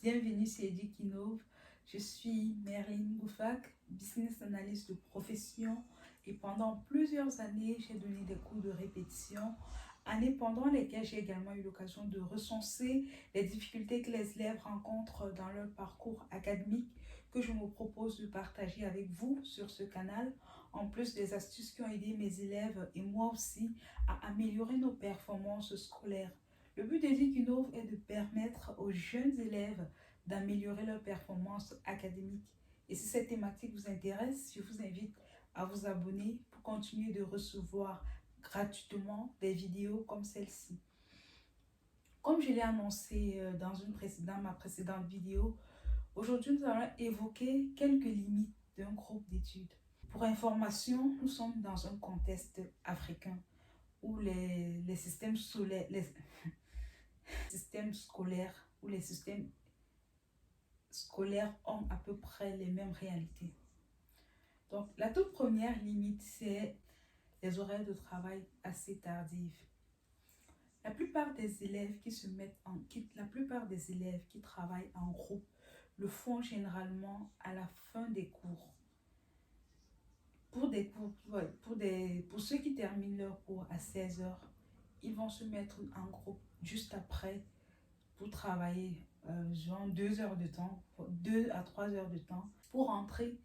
Bienvenue sur Educ Innov. Je suis Merline Goufak, business analyst de profession et pendant plusieurs années, j'ai donné des cours de répétition, années pendant lesquelles j'ai également eu l'occasion de recenser les difficultés que les élèves rencontrent dans leur parcours académique que je me propose de partager avec vous sur ce canal, en plus des astuces qui ont aidé mes élèves et moi aussi à améliorer nos performances scolaires. Le but d'Educ Innov est de permettre aux jeunes élèves d'améliorer leurs performances académiques. Et si cette thématique vous intéresse, je vous invite à vous abonner pour continuer de recevoir gratuitement des vidéos comme celle-ci. Comme je l'ai annoncé dans ma précédente vidéo, aujourd'hui nous allons évoquer quelques limites d'un groupe d'études. Pour information, nous sommes dans un contexte africain où les systèmes scolaires, les systèmes scolaires ont à peu près les mêmes réalités. Donc, la toute première limite, c'est les horaires de travail assez tardifs. La plupart des élèves qui travaillent en groupe le font généralement à la fin des cours. Pour ceux qui terminent leur cours à 16 heures, ils vont se mettre en groupe juste après pour travailler genre 2 heures de temps, 2 à 3 heures de temps, pour rentrer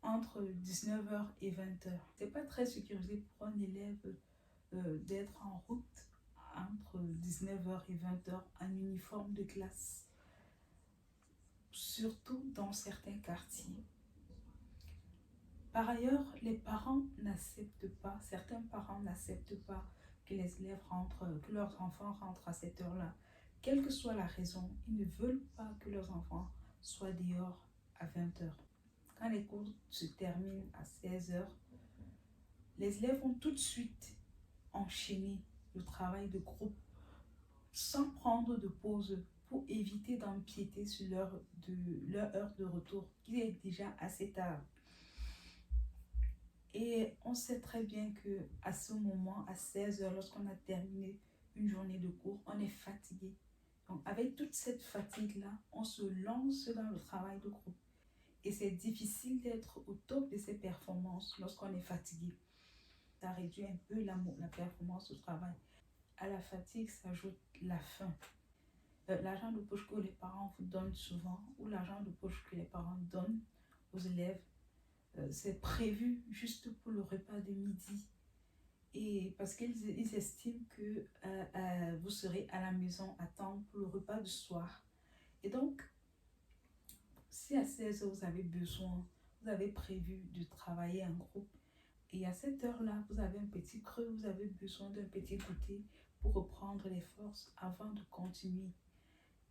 entre 19h et 20h. C'est pas très sécurisé pour un élève d'être en route entre 19h et 20h en uniforme de classe, surtout dans certains quartiers. Par ailleurs, certains parents n'acceptent pas que leurs enfants rentrent à cette heure-là. Quelle que soit la raison, ils ne veulent pas que leurs enfants soient dehors à 20h. Quand les cours se terminent à 16h, les élèves vont tout de suite enchaîner le travail de groupe sans prendre de pause pour éviter d'empiéter sur leur heure de retour qui est déjà assez tard. Et on sait très bien qu'à ce moment, à 16h, lorsqu'on a terminé une journée de cours, on est fatigué. Donc, avec toute cette fatigue-là, on se lance dans le travail de groupe. Et c'est difficile d'être au top de ses performances lorsqu'on est fatigué. Ça réduit un peu la performance au travail. À la fatigue s'ajoute la faim. L'argent de poche que les parents vous donnent souvent, ou l'argent de poche que les parents donnent aux élèves, c'est prévu juste pour le repas de midi. Et parce qu'ils estiment que vous serez à la maison à temps pour le repas du soir. Et donc, si à 16h vous avez prévu de travailler en groupe, et à cette heure-là, vous avez un petit creux, vous avez besoin d'un petit goûter pour reprendre les forces avant de continuer.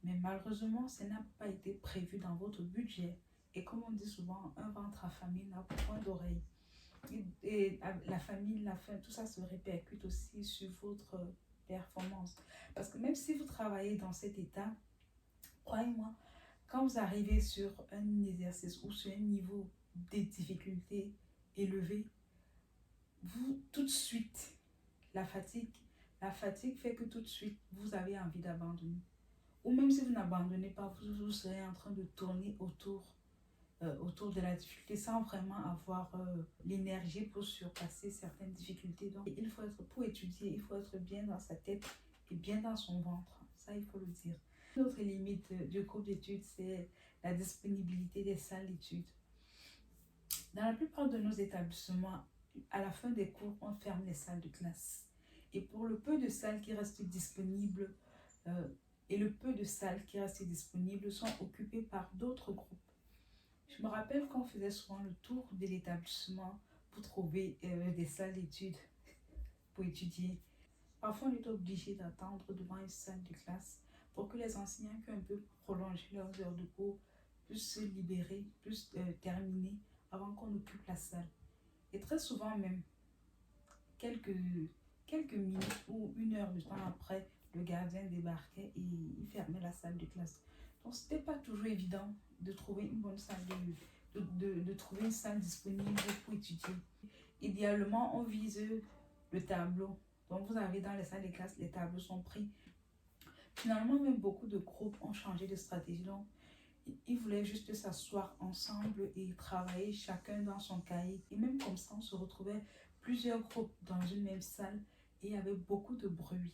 Mais malheureusement, ça n'a pas été prévu dans votre budget. Et comme on dit souvent, un ventre affamé n'a point d'oreille. Et la famine, la faim, tout ça se répercute aussi sur votre performance. Parce que même si vous travaillez dans cet état, croyez-moi, quand vous arrivez sur un exercice ou sur un niveau de difficulté élevé, tout de suite, la fatigue fait que tout de suite, vous avez envie d'abandonner. Ou même si vous n'abandonnez pas, vous serez en train de tourner autour de la difficulté sans vraiment avoir l'énergie pour surpasser certaines difficultés. Donc, pour étudier, il faut être bien dans sa tête et bien dans son ventre. Ça, il faut le dire. Une autre limite du groupe d'études, c'est la disponibilité des salles d'études. Dans la plupart de nos établissements, à la fin des cours, on ferme les salles de classe. Et pour le peu de salles qui restent disponibles, sont occupées par d'autres groupes. Je me rappelle qu'on faisait souvent le tour de l'établissement pour trouver des salles d'études pour étudier. Parfois, on est obligé d'attendre devant une salle de classe pour que les enseignants qui ont un peu prolongé leurs heures de cours puissent se libérer, puissent terminer avant qu'on occupe la salle. Et très souvent même, quelques minutes ou une heure de temps après, le gardien débarquait et il fermait la salle de classe. Donc, ce n'était pas toujours évident de trouver une bonne salle, de trouver une salle disponible pour étudier. Idéalement, on vise le tableau. Donc, vous avez dans les salles de classe, les tableaux sont pris. Finalement, même beaucoup de groupes ont changé de stratégie. Donc, Ils voulaient juste s'asseoir ensemble et travailler chacun dans son cahier. Et même comme ça, on se retrouvait plusieurs groupes dans une même salle et il y avait beaucoup de bruit.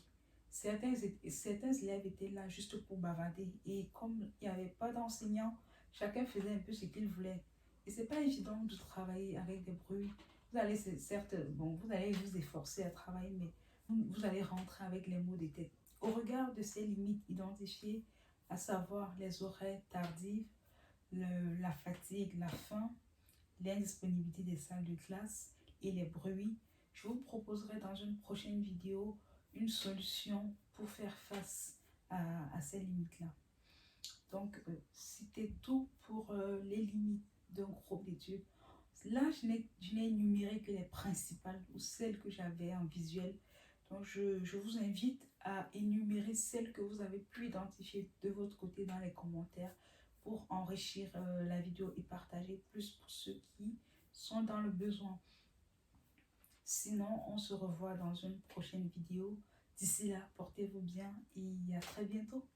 Certains élèves étaient là juste pour bavarder. Et comme il n'y avait pas d'enseignant, chacun faisait un peu ce qu'il voulait. Et c'est pas évident de travailler avec des bruits. Vous allez, certes, bon, vous allez vous efforcer à travailler, mais vous allez rentrer avec les maux de tête. Au regard de ces limites identifiées, à savoir les horaires tardifs, la fatigue, la faim, l'indisponibilité des salles de classe et les bruits, je vous proposerai dans une prochaine vidéo une solution pour faire face à ces limites-là. Donc, c'était tout pour les limites d'un groupe d'études. Là, je n'ai énuméré que les principales ou celles que j'avais en visuel. Donc, je vous invite à énumérer celles que vous avez pu identifier de votre côté dans les commentaires pour enrichir la vidéo et partager plus pour ceux qui sont dans le besoin. Sinon, on se revoit dans une prochaine vidéo. D'ici là, portez-vous bien et à très bientôt.